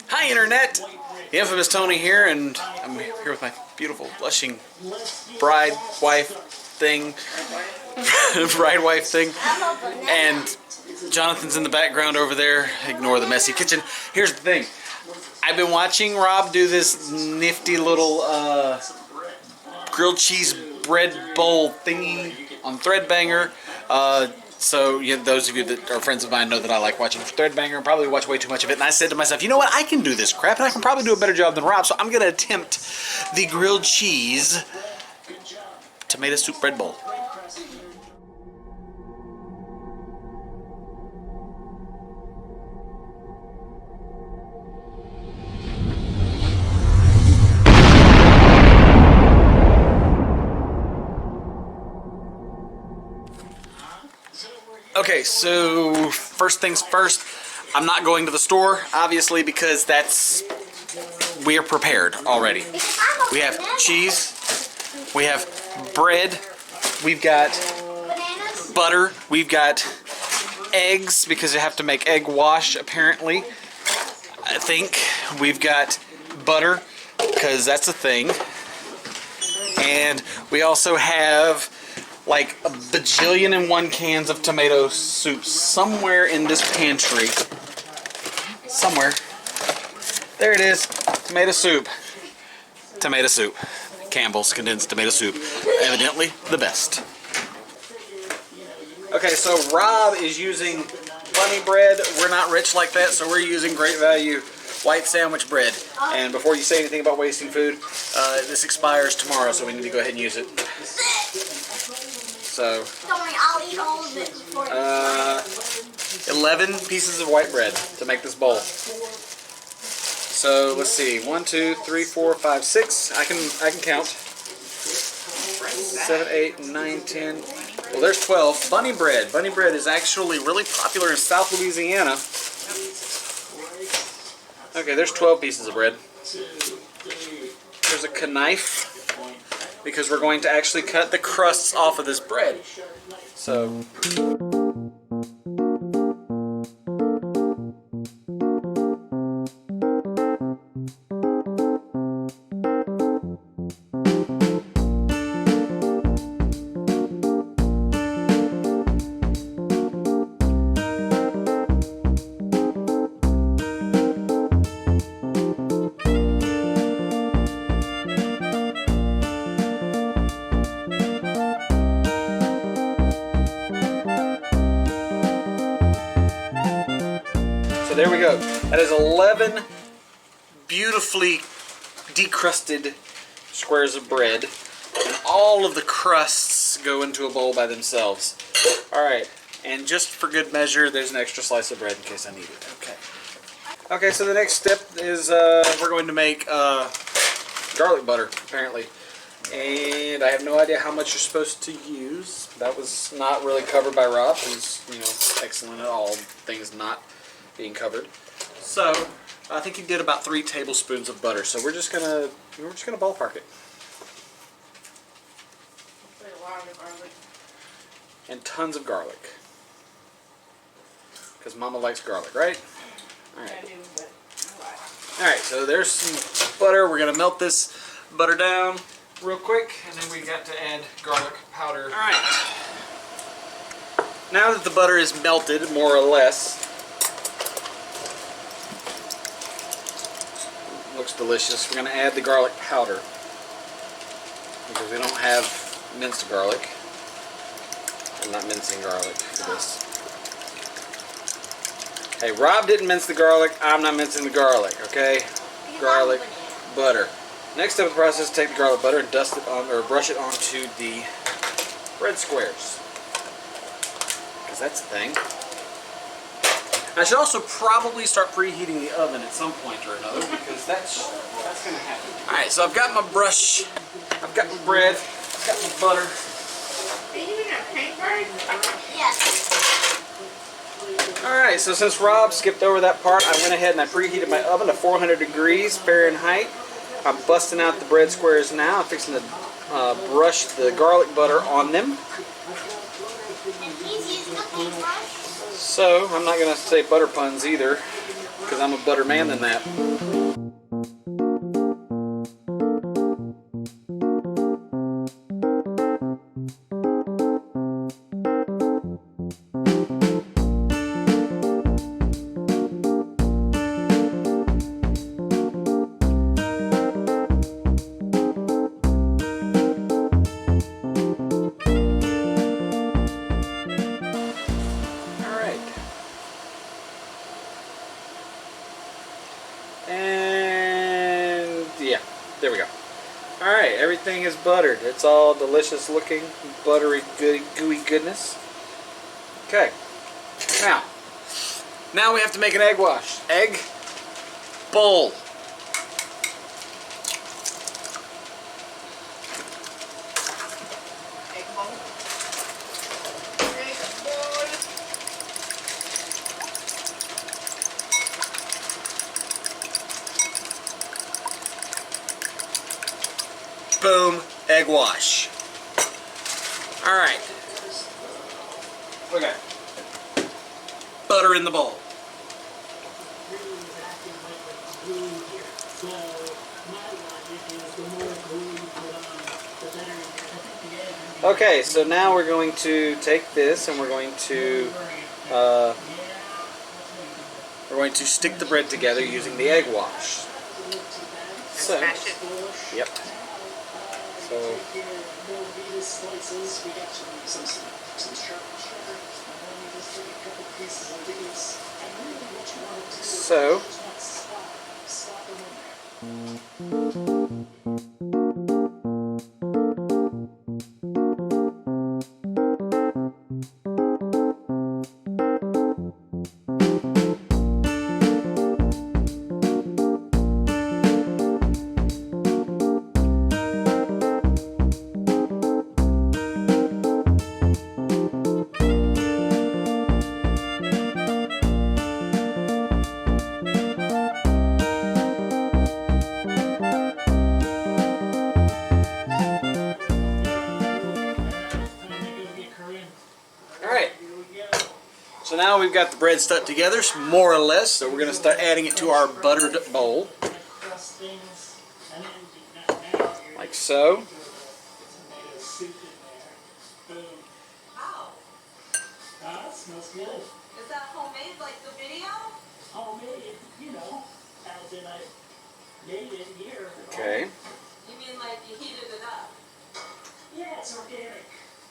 Hi Internet! The infamous Tony here, and I'm here with my beautiful, blushing bride wife thing. And Jonathan's in the background over there. Ignore the messy kitchen. Here's the thing. I've been watching Rob do this nifty little grilled cheese bread bowl thingy on Threadbanger. So yeah, those of you that are friends of mine know that I like watching Threadbanger and probably watch way too much of it. And I said to myself, you know what? I can do this crap and I can probably do a better job than Rob. So I'm going to attempt the grilled cheese tomato soup bread bowl. Okay, so first things first, I'm not going to the store, obviously, because we are prepared already. We have cheese, we have bread, we've got butter, we've got eggs, because you have to make egg wash, apparently. I think we've got butter, because that's a thing. And we also have like a bajillion and one cans of tomato soup somewhere in this pantry. Somewhere. There it is. Tomato soup. Tomato soup. Campbell's condensed tomato soup. Evidently the best. Okay, so Rob is using bunny bread. We're not rich like that, so we're using great value white sandwich bread. And before you say anything about wasting food, this expires tomorrow, so we need to go ahead and use it. So, I'll eat all of it before 11 pieces of white bread to make this bowl. So let's see, 1, 2, 3, 4, 5, 6. I can count. 7, 8, 9, 10. Well, there's 12. Bunny bread. Bunny bread is actually really popular in South Louisiana. Okay, there's 12 pieces of bread. There's a knife, because we're going to actually cut the crusts off of this bread. So there we go. That is 11 beautifully decrusted squares of bread. And all of the crusts go into a bowl by themselves. Alright, and just for good measure, there's an extra slice of bread in case I need it. Okay. Okay, so the next step is we're going to make garlic butter, apparently. And I have no idea how much you're supposed to use. That was not really covered by Rob, who's, excellent at all things not being covered. So I think he did about 3 tablespoons of butter. So we're just gonna ballpark it. And tons of garlic, because Mama likes garlic, right? All right. All right. So there's some butter. We're gonna melt this butter down real quick, and then we got to add garlic powder. All right. Now that the butter is melted, more or less. Looks delicious. We're going to add the garlic powder, because we don't have minced garlic. I'm not mincing garlic for this. Hey, Rob didn't mince the garlic. I'm not mincing the garlic, okay? Garlic butter. Next step of the process is take the garlic butter and dust it on, or brush it onto the bread squares, because that's a thing. I should also probably start preheating the oven at some point or another, because that's going to happen. Alright, so I've got my brush, I've got my bread, I've got my butter. Are you using a paintbrush? Yes. Alright, so since Rob skipped over that part, I went ahead and I preheated my oven to 400 degrees Fahrenheit. I'm busting out the bread squares now. I'm fixing to brush the garlic butter on them. And he's using a paintbrush. So, I'm not going to say butter puns either. because I'm a butter man than that. And yeah, there we go. Alright, everything is buttered. It's all delicious looking, buttery, gooey goodness. Okay, now we have to make an egg wash. Egg bowl. Egg bowl. Egg bowl. Boom, egg wash. Alright. Okay. Butter in the bowl. Okay, so now we're going to take this and we're going to stick the bread together using the egg wash. So, Smash it. yep. So, alright. So now we've got the bread stuck together, more or less, so we're going to start adding it to our buttered bowl. Like so. Wow. That smells good. Is that homemade like the video? Homemade, you know, as in I made it here. Okay. You mean like you heated it up? Yeah, it's organic.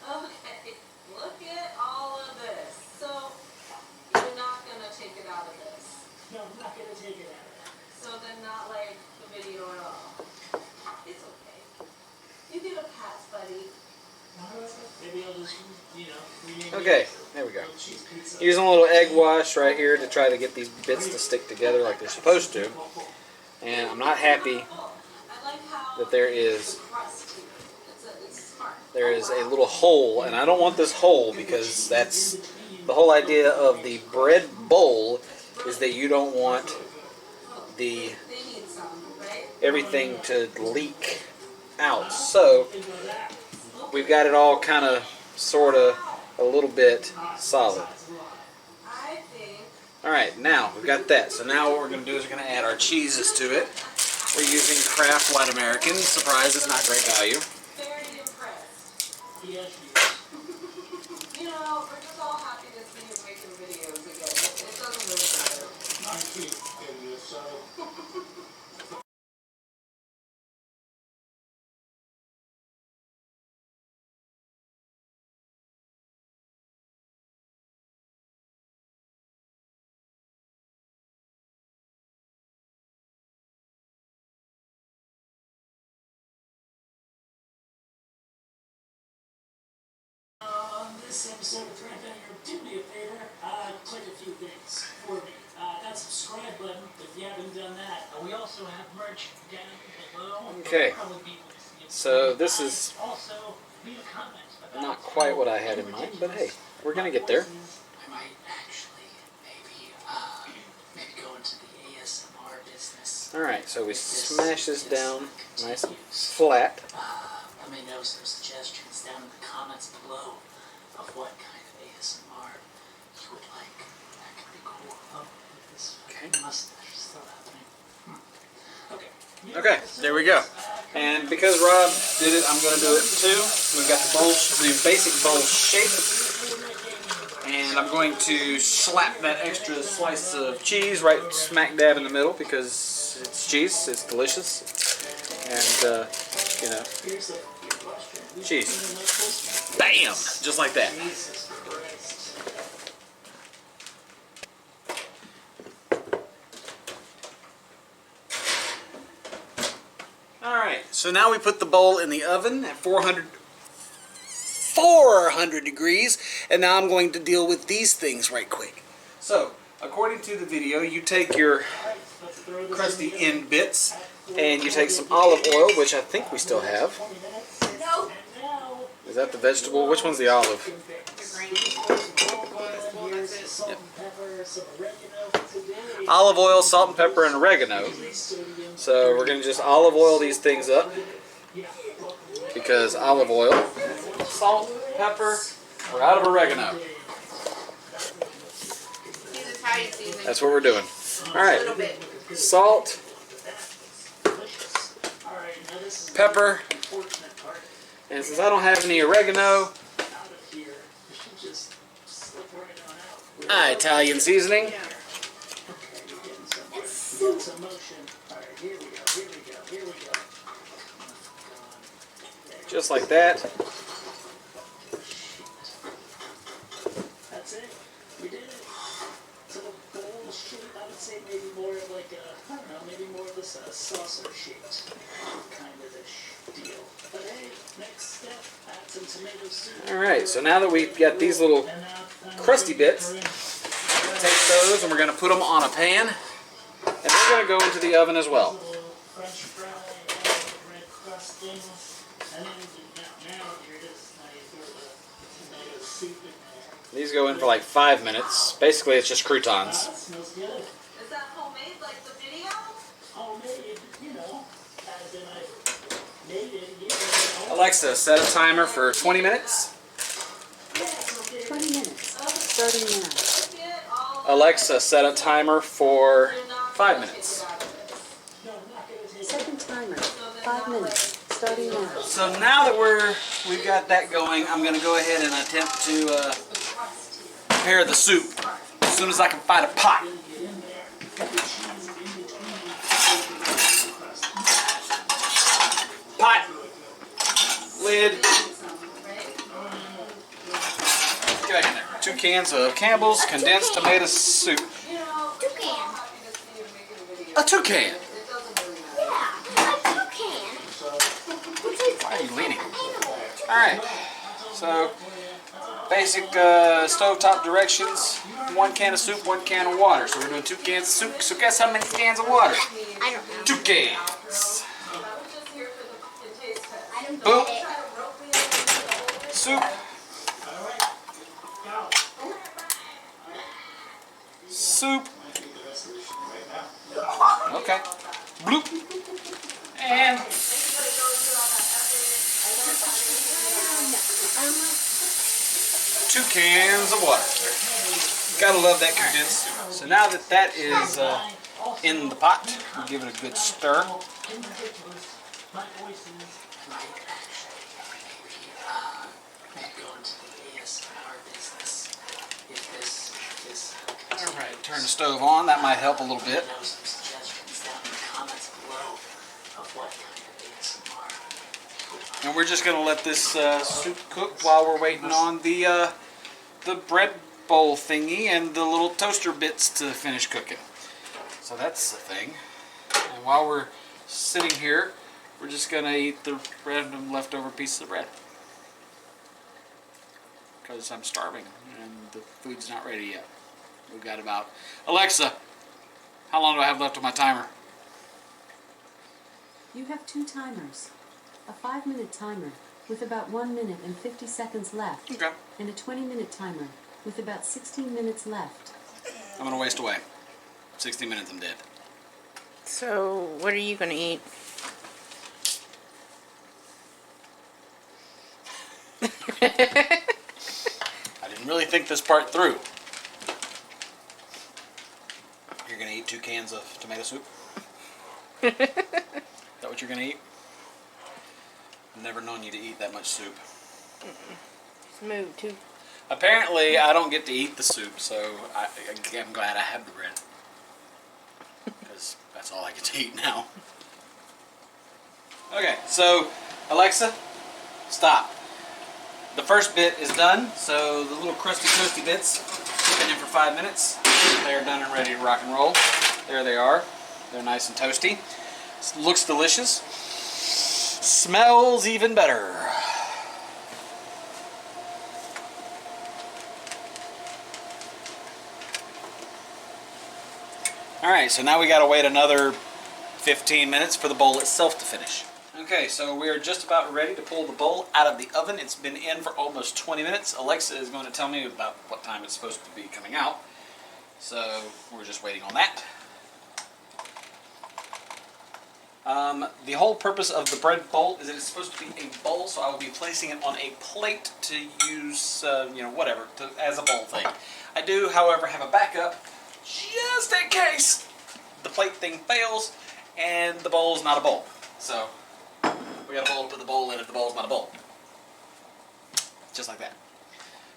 Okay. Look at all of this. So you're not gonna take it out of this. No, I'm not going to take it out of that. So then not like the video at all. It's okay. You get a pass, buddy. Maybe I'll just, you know, Okay, there we go. grilled cheese pizza. Using a little egg wash right here to try to get these bits to stick together like they're supposed to. And I'm not happy I like how that there it's is a crust here. It's smart. a little hole, and I don't want this hole because that's the whole idea of the bread bowl is that you don't want the They need some, right? everything to leak out. So we've got it all kind of sort of a little bit solid. I think Alright, now we've got that. So now what we're going to do is we're going to add our cheeses to it. We're using Kraft White American. Surprise, it's not great value. very impressed. Yes, You know, we're just all happy to see you making videos again. It doesn't really matter. I'm cute, so. On this episode of Treadbanger, do me a favor, click a few things for me. That subscribe button if you haven't done that. We also have merch down below. Okay. Probably be able to see it. So this is Also, leave a comment about not quite what I had in mind, but hey, we're going to get there. I might actually maybe go into the ASMR business. Alright, so we smash this down nice and flat. Let me know some suggestions down in the comments below of what kind of ASMR you would like. That could be cool. Oh, this Mustache is still happening. Okay. Okay, there we go. And because Rob did it, I'm going to do it too. We've got the bowl, the basic bowl shape. And I'm going to slap that extra slice of cheese right smack dab in the middle because it's cheese, it's delicious. And, you know, cheese. Bam! Just like that. Alright, so now we put the bowl in the oven at 400 degrees, and now I'm going to deal with these things right quick. So, according to the video, you take your crusty end bits, and you take some olive oil, which I think we still have. No. Is that the vegetable? Which one's the olive? Yep. Olive oil, salt and pepper, and oregano. So we're going to just olive oil these things up because olive oil, salt, pepper, we're out of oregano. He's Italian seasoning. That's what we're doing. All A little right, bit. salt, pepper, and since I don't have any oregano, Italian seasoning. Just like that. That's it. We did it. So the bowl shape, I would say maybe more of like a, I don't know, maybe more of this saucer shaped kind of ish deal. But hey, next step, add some tomato soup. Alright, so now that we've got these little crusty bits, take those and we're going to put them on a pan. And they're going to go into the oven as well. French fry, red crusting, and then now here it is. Now you throw the tomato soup in there. These go in for like 5 minutes. Basically, it's just croutons. That smells good. Is that homemade like the video? Homemade, you know, as in I made it, you know. Alexa, set a timer for 20 minutes. 20 minutes, starting now. Alexa, set a timer for 5 minutes. Second timer, 5 minutes, starting now. So now that we've got that going, I'm going to go ahead and attempt to prepare the soup as soon as I can find a pot. Pot, lid. Get back in there. 2 cans of Campbell's condensed tomato soup. Toucan. A toucan. Yeah, a toucan. Why are you leaning? Alright, so basic stovetop directions. 1 can of soup, 1 can of water. So we're doing 2 cans of soup. So guess how many cans of water? I don't know. 2 cans. I don't Boom. get it. Soup. Soup. Okay. Bloop. And 2 cans of water. Gotta love that condensed soup. So now that that is in the pot, we'll give it a good stir. Alright, turn the stove on. That might help a little bit. And we're just going to let this soup cook while we're waiting on the bread bowl thingy and the little toaster bits to finish cooking. So that's the thing. And while we're sitting here, we're just going to eat the random leftover pieces of bread. Because I'm starving and the food's not ready yet. We've got about... Alexa, how long do I have left on my timer? You have 2 timers. A 5-minute timer with about 1 minute and 50 seconds left. Okay. And a 20-minute timer with about 16 minutes left. I'm going to waste away. 60 minutes, I'm dead. So, what are you going to eat? I didn't really think this part through. Here, You're gonna eat 2 cans of tomato soup? Is that what you're gonna eat? I've never known you to eat that much soup. Smooth too. Apparently, I don't get to eat the soup, so I'm glad I have the bread. Because that's all I get to eat now. Okay, so Alexa, stop. The first bit is done, so the little crusty toasty bits have been in for 5 minutes. They're done and ready to rock and roll. There they are. They're nice and toasty. Looks delicious. Smells even better. Alright, so now we gotta wait another 15 minutes for the bowl itself to finish. Okay, so we are just about ready to pull the bowl out of the oven. It's been in for almost 20 minutes. Alexa is going to tell me about what time it's supposed to be coming out. So we're just waiting on that. The whole purpose of the bread bowl is that it's supposed to be a bowl, so I will be placing it on a plate to use, whatever, as a bowl thing. I do, however, have a backup just in case the plate thing fails and the bowl is not a bowl. So we got a bowl to put the bowl in if the bowl is not a bowl. Just like that.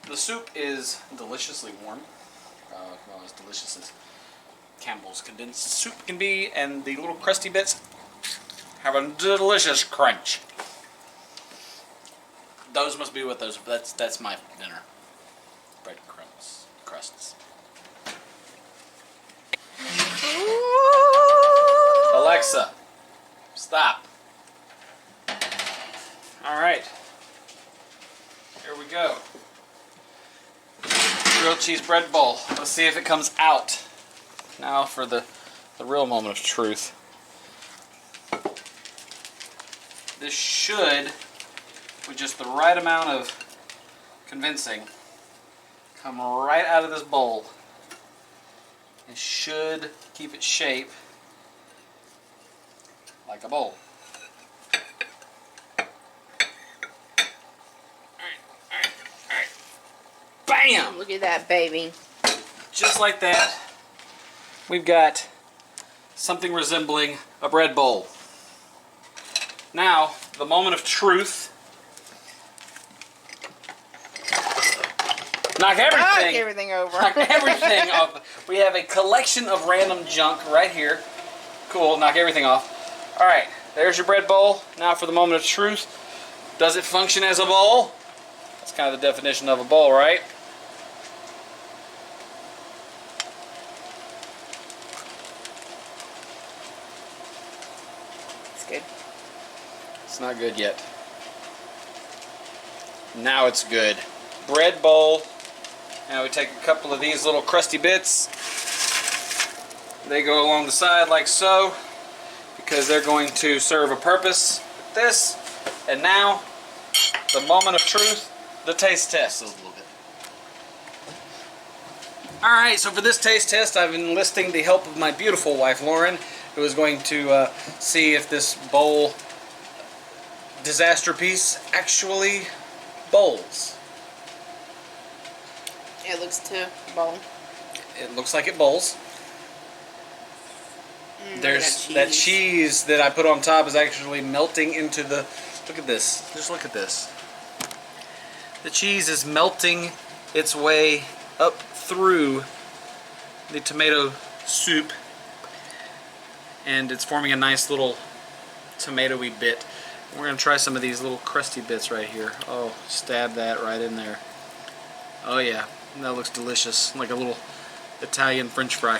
The soup is deliciously warm. Well, as delicious as Campbell's condensed soup can be, and the little crusty bits have a delicious crunch. Those must be what those. That's my dinner. Bread crusts. Alexa, stop. All right. Here we go. Grilled cheese bread bowl. Let's see if it comes out. Now for the real moment of truth. This should, with just the right amount of convincing, come right out of this bowl. It should keep its shape like a bowl. Alright. Bam! Look at that, baby. Just like that, we've got something resembling a bread bowl. Now, the moment of truth. Knock everything over. Knock everything off. We have a collection of random junk right here. Cool, knock everything off. Alright, there's your bread bowl. Now for the moment of truth. Does it function as a bowl? That's kind of the definition of a bowl, right? It's good. It's not good yet. Now it's good. Bread bowl. Now we take a couple of these little crusty bits. They go along the side like so, because they're going to serve a purpose with this. And now, the moment of truth, the taste test is a little bit. Alright, so for this taste test, I've been enlisting the help of my beautiful wife, Lauren, who is going to see if this bowl disaster piece actually bowls. It looks to bowl. It looks like it bowls. There's that cheese that I put on top is actually melting into the. Look at this. Just look at this. The cheese is melting its way up through the tomato soup, and it's forming a nice little tomatoey bit. We're going to try some of these little crusty bits right here. Oh, stab that right in there. Oh yeah, that looks delicious. Like a little Italian French fry.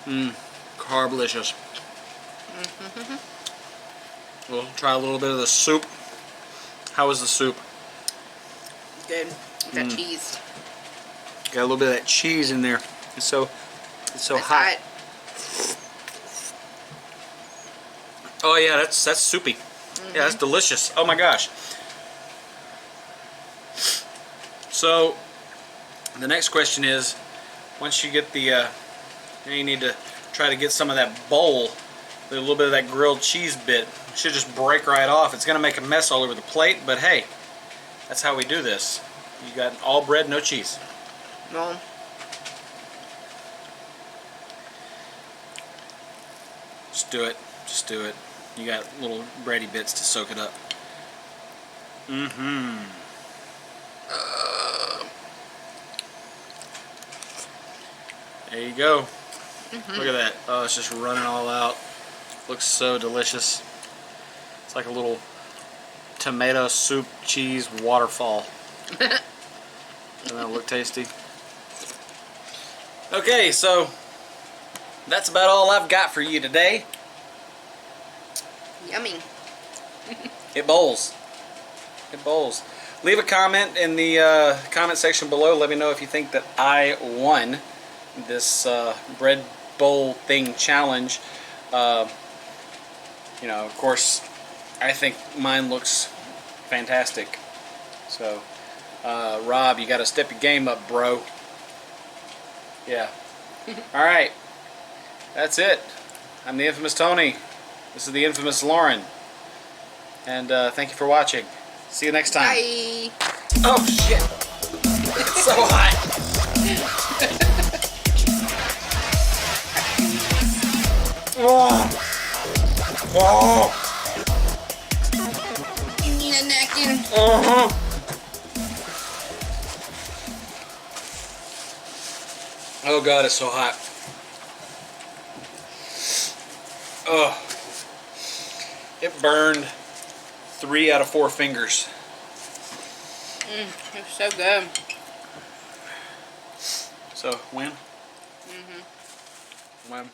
Mmm, carblicious. We'll try a little bit of the soup. How is the soup? Good. That cheese. Got a little bit of that cheese in there. It's so hot. Oh yeah, that's soupy. Yeah, that's delicious. Oh my gosh. So the next question is, once you get the, you need to try to get some of that bowl, a little bit of that grilled cheese bit. It should just break right off. It's gonna make a mess all over the plate, but hey, that's how we do this. You got all bread, no cheese. Well, Just do it. Just do it. You got little bready bits to soak it up. Mm-hmm. There you go. Look at that. Oh, it's just running all out. Looks so delicious. It's like a little tomato soup cheese waterfall. Doesn't that look tasty? Okay, so that's about all I've got for you today. Yummy. It bowls. It bowls. Leave a comment in the comment section below. Let me know if you think that I won this bread bowl thing challenge. You know, of course, I think mine looks fantastic. So, Rob, you got to step your game up, bro. Yeah. All right. That's it. I'm the infamous Tony. This is the infamous Lauren. And thank you for watching. See you next time. Bye. Oh, shit. It's so hot. Oh. Oh. You need a napkin. Uh-huh. Oh God, it's so hot. Oh, it burned 3 out of 4 fingers. It's so good. So, win? Mm-hmm. Win.